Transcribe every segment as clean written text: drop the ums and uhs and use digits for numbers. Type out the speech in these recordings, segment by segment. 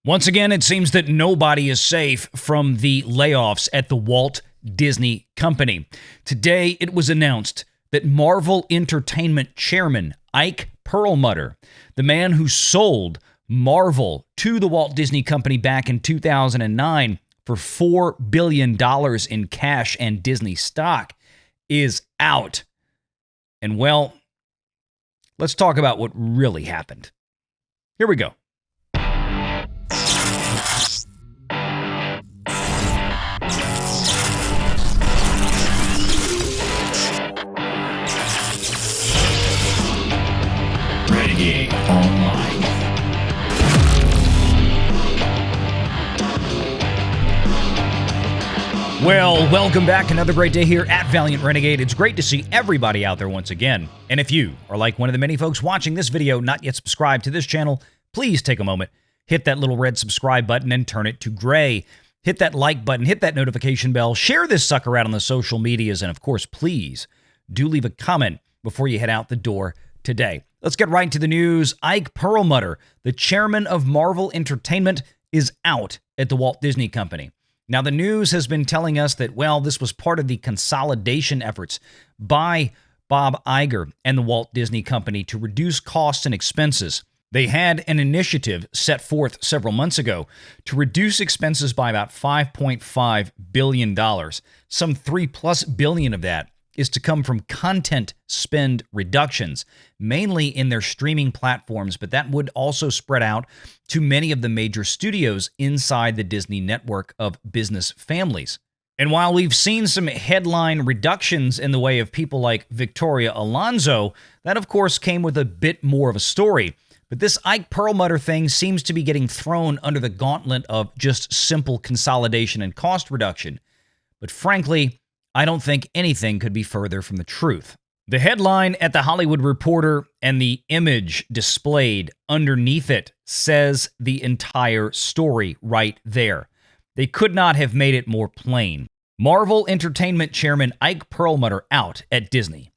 Once again, it seems that nobody is safe from the layoffs at the Walt Disney Company. Today, it was announced that Marvel Entertainment chairman Ike Pearlmutter, the man who sold Marvel to the Walt Disney Company back in 2009 for $4 billion in cash and Disney stock, is out. And well, let's talk about what really happened. Here we go. Renegade Online. Well, welcome back. Another great day here at Valiant Renegade. It's great to see everybody out there once again. And if you are like one of the many folks watching this video, not yet subscribed to this channel, please take a moment, hit that little red subscribe button and turn it to gray. Hit that like button, hit that notification bell, share this sucker out on the social medias, and of course, please do leave a comment before you head out the door today. Let's get right to the news. Ike Pearlmutter, the chairman of Marvel Entertainment, is out at the Walt Disney Company. Now, the news has been telling us that, well, this was part of the consolidation efforts by Bob Iger and the Walt Disney Company to reduce costs and expenses. They had an initiative set forth several months ago to reduce expenses by about $5.5 billion. Some $3+ billion of that is to come from content spend reductions, mainly in their streaming platforms, but that would also spread out to many of the major studios inside the Disney network of business families. And while we've seen some headline reductions in the way of people like Victoria Alonzo, that of course came with a bit more of a story. But this Ike Pearlmutter thing seems to be getting thrown under the gauntlet of just simple consolidation and cost reduction. But frankly, I don't think anything could be further from the truth. The headline at The Hollywood Reporter and the image displayed underneath it says the entire story right there. They could not have made it more plain. Marvel Entertainment chairman Ike Pearlmutter out at Disney.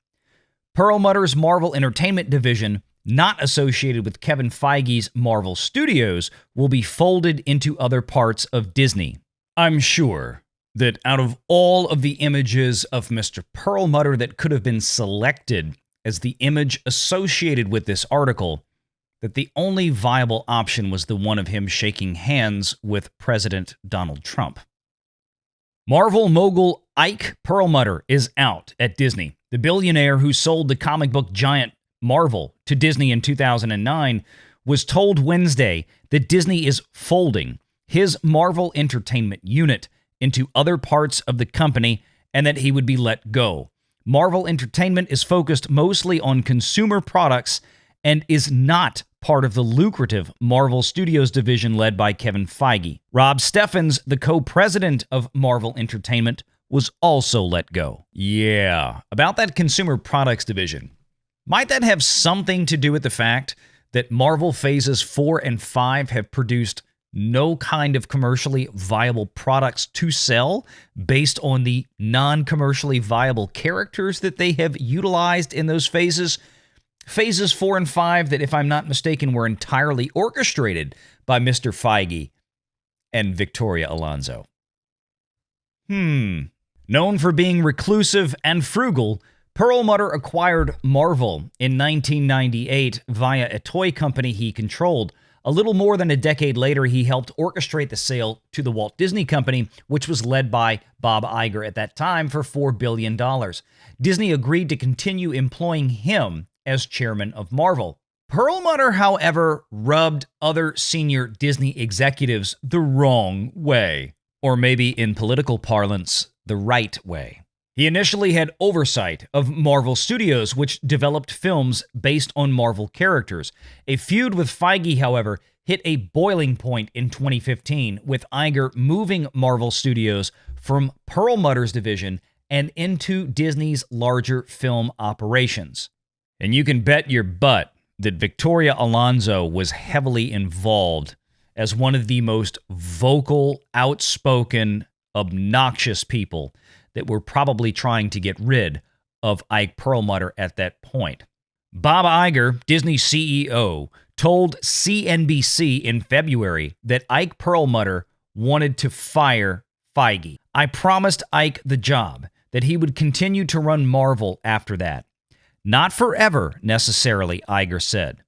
Perlmutter's Marvel Entertainment division, not associated with Kevin Feige's Marvel Studios, will be folded into other parts of Disney. I'm sure that out of all of the images of Mr. Perlmutter that could have been selected as the image associated with this article, that the only viable option was the one of him shaking hands with President Donald Trump. Marvel mogul Ike Pearlmutter is out at Disney. The billionaire who sold the comic book giant Marvel to Disney in 2009 was told Wednesday that Disney is folding his Marvel Entertainment unit into other parts of the company and that he would be let go. Marvel Entertainment is focused mostly on consumer products and is not part of the lucrative Marvel Studios division led by Kevin Feige. Rob Steffens, the co-president of Marvel Entertainment, was also let go. Yeah, about that consumer products division. Might that have something to do with the fact that Marvel Phases 4 and 5 have produced no kind of commercially viable products to sell based on the non-commercially viable characters that they have utilized in those phases? Phases 4 and 5 that, if I'm not mistaken, were entirely orchestrated by Mr. Feige and Victoria Alonzo. Known for being reclusive and frugal, Perlmutter acquired Marvel in 1998 via a toy company he controlled. A little more than a decade later, he helped orchestrate the sale to the Walt Disney Company, which was led by Bob Iger at that time for $4 billion. Disney agreed to continue employing him as chairman of Marvel. Perlmutter, however, rubbed other senior Disney executives the wrong way, or maybe in political parlance, the right way. He initially had oversight of Marvel Studios, which developed films based on Marvel characters. A feud with Feige, however, hit a boiling point in 2015, with Iger moving Marvel Studios from Perlmutter's division and into Disney's larger film operations. And you can bet your butt that Victoria Alonzo was heavily involved as one of the most vocal, outspoken, obnoxious people that were probably trying to get rid of Ike Pearlmutter at that point. Bob Iger, Disney CEO, told CNBC in February that Ike Pearlmutter wanted to fire Feige. I promised Ike the job, that he would continue to run Marvel after that. Not forever, necessarily, Iger said.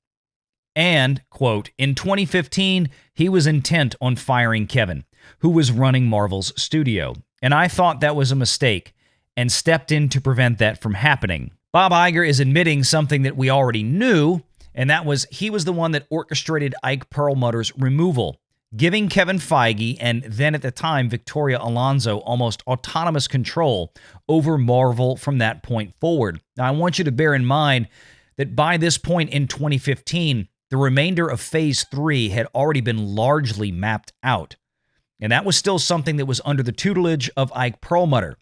And, quote, in 2015, he was intent on firing Kevin, who was running Marvel's studio. And I thought that was a mistake and stepped in to prevent that from happening. Bob Iger is admitting something that we already knew, and that was he was the one that orchestrated Ike Pearlmutter's removal, giving Kevin Feige and then at the time Victoria Alonzo almost autonomous control over Marvel from that point forward. Now, I want you to bear in mind that by this point in 2015, the remainder of Phase 3 had already been largely mapped out. And that was still something that was under the tutelage of Ike Pearlmutter.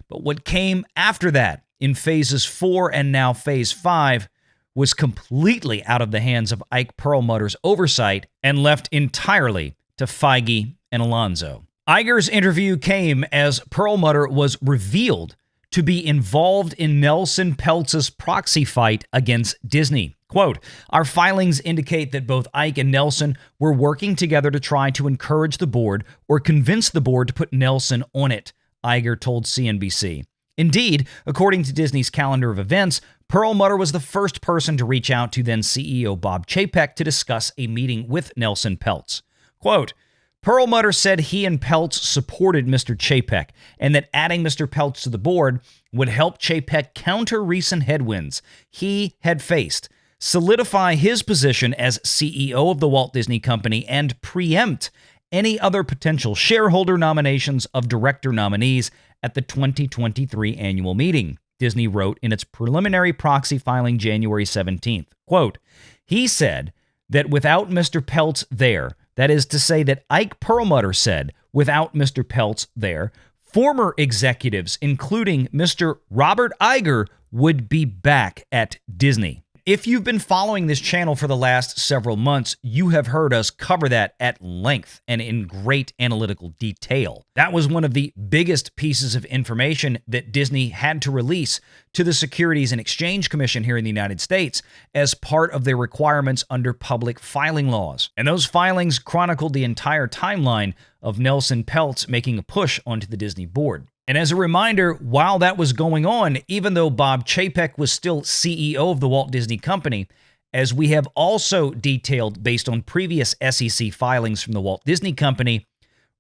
But what came after that in Phases 4 and now Phase 5 was completely out of the hands of Ike Pearlmutter's oversight and left entirely to Feige and Alonzo. Iger's interview came as Perlmutter was revealed to be involved in Nelson Peltz's proxy fight against Disney. Quote, our filings indicate that both Ike and Nelson were working together to try to encourage the board or convince the board to put Nelson on it, Iger told CNBC. Indeed, according to Disney's calendar of events, Perlmutter was the first person to reach out to then CEO Bob Chapek to discuss a meeting with Nelson Peltz. Quote, Perlmutter said he and Peltz supported Mr. Chapek and that adding Mr. Peltz to the board would help Chapek counter recent headwinds he had faced, solidify his position as CEO of the Walt Disney Company, and preempt any other potential shareholder nominations of director nominees at the 2023 annual meeting, Disney wrote in its preliminary proxy filing January 17th. Quote, he said that without Mr. Peltz there, that is to say that Ike Pearlmutter said, without Mr. Peltz there, former executives, including Mr. Robert Iger, would be back at Disney. If you've been following this channel for the last several months, you have heard us cover that at length and in great analytical detail. That was one of the biggest pieces of information that Disney had to release to the Securities and Exchange Commission here in the United States as part of their requirements under public filing laws. And those filings chronicled the entire timeline of Nelson Peltz making a push onto the Disney board. And as a reminder, while that was going on, even though Bob Chapek was still CEO of the Walt Disney Company, as we have also detailed based on previous SEC filings from the Walt Disney Company,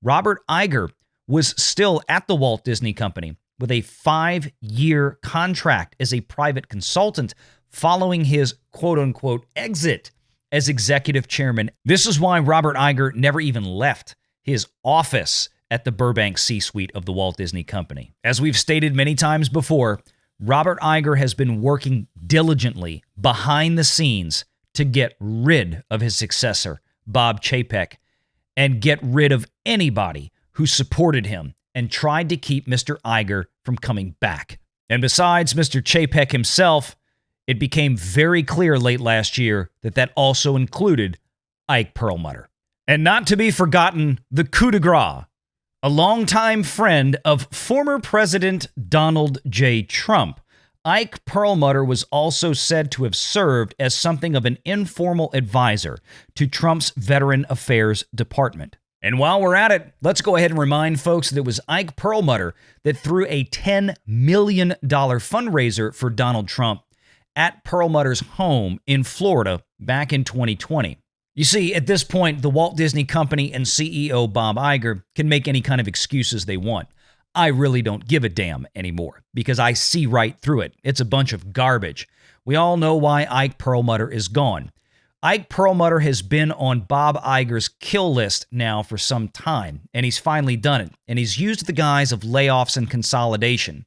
Robert Iger was still at the Walt Disney Company with a 5-year contract as a private consultant following his quote-unquote exit as executive chairman. This is why Robert Iger never even left his office at the Burbank C-suite of the Walt Disney Company. As we've stated many times before, Robert Iger has been working diligently behind the scenes to get rid of his successor, Bob Chapek, and get rid of anybody who supported him and tried to keep Mr. Iger from coming back. And besides Mr. Chapek himself, it became very clear late last year that that also included Ike Pearlmutter. And not to be forgotten, the coup de grace. A longtime friend of former President Donald J. Trump, Ike Pearlmutter was also said to have served as something of an informal advisor to Trump's Veteran Affairs Department. And while we're at it, let's go ahead and remind folks that it was Ike Pearlmutter that threw a $10 million fundraiser for Donald Trump at Perlmutter's home in Florida back in 2020. You see, at this point, the Walt Disney Company and CEO Bob Iger can make any kind of excuses they want. I really don't give a damn anymore because I see right through it. It's a bunch of garbage. We all know why Ike Pearlmutter is gone. Ike Pearlmutter has been on Bob Iger's kill list now for some time, and he's finally done it. And he's used the guise of layoffs and consolidation.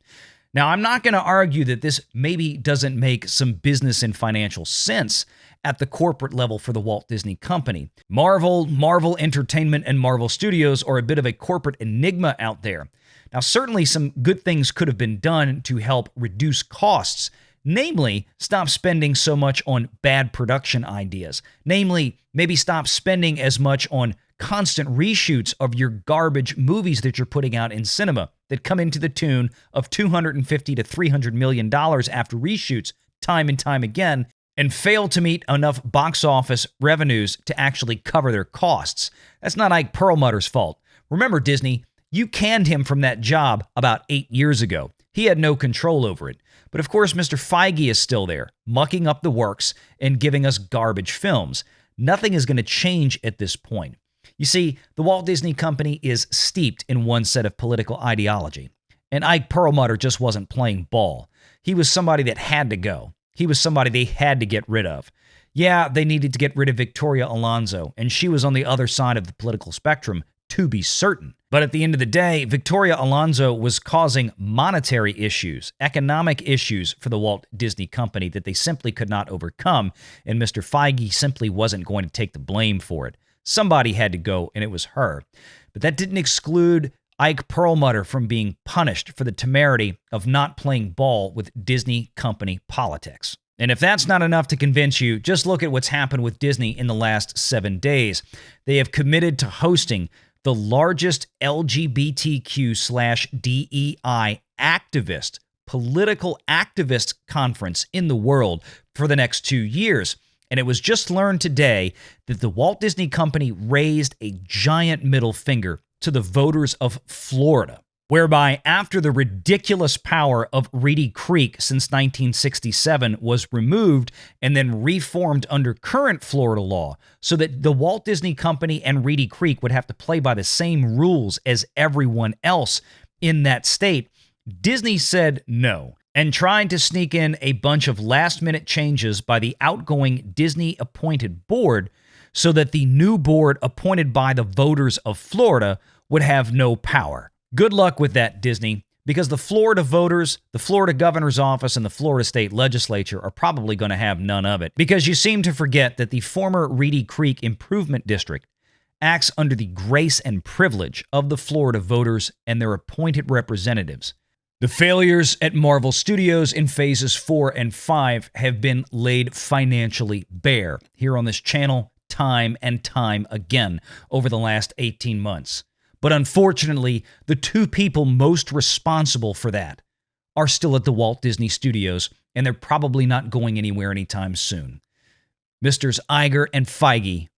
Now, I'm not going to argue that this maybe doesn't make some business and financial sense at the corporate level for the Walt Disney Company. Marvel Entertainment, and Marvel Studios are a bit of a corporate enigma out there. Now, certainly some good things could have been done to help reduce costs, namely, stop spending so much on bad production ideas. Namely, maybe stop spending as much on constant reshoots of your garbage movies that you're putting out in cinema that come into the tune of $250 to $300 million after reshoots time and time again. and failed to meet enough box office revenues to actually cover their costs. That's not Ike Pearlmutter's fault. Remember, Disney, you canned him from that job about 8 years ago. He had no control over it. But of course, Mr. Feige is still there, mucking up the works and giving us garbage films. Nothing is going to change at this point. You see, the Walt Disney Company is steeped in one set of political ideology. And Ike Pearlmutter just wasn't playing ball. He was somebody that had to go. He was somebody they had to get rid of. Yeah, they needed to get rid of Victoria Alonzo, and she was on the other side of the political spectrum, to be certain. But at the end of the day, Victoria Alonzo was causing monetary issues, economic issues for the Walt Disney Company that they simply could not overcome, and Mr. Feige simply wasn't going to take the blame for it. Somebody had to go, and it was her. But that didn't exclude Ike Pearlmutter from being punished for the temerity of not playing ball with Disney company politics. And if that's not enough to convince you, just look at what's happened with Disney in the last 7 days. They have committed to hosting the largest LGBTQ/DEI activist, political activist conference in the world for the next 2 years. And it was just learned today that the Walt Disney Company raised a giant middle finger to the voters of Florida, whereby after the ridiculous power of Reedy Creek since 1967 was removed and then reformed under current Florida law so that the Walt Disney Company and Reedy Creek would have to play by the same rules as everyone else in that state, Disney said no and tried to sneak in a bunch of last-minute changes by the outgoing Disney-appointed board so that the new board appointed by the voters of Florida would have no power. Good luck with that, Disney, because the Florida voters, the Florida governor's office, and the Florida state legislature are probably going to have none of it, because you seem to forget that the former Reedy Creek Improvement District acts under the grace and privilege of the Florida voters and their appointed representatives. The failures at Marvel Studios in phases 4 and 5 have been laid financially bare here on this channel time and time again over the last 18 months. But unfortunately, the two people most responsible for that are still at the Walt Disney Studios, and they're probably not going anywhere anytime soon. Misters Iger and Feige,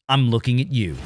I'm looking at you.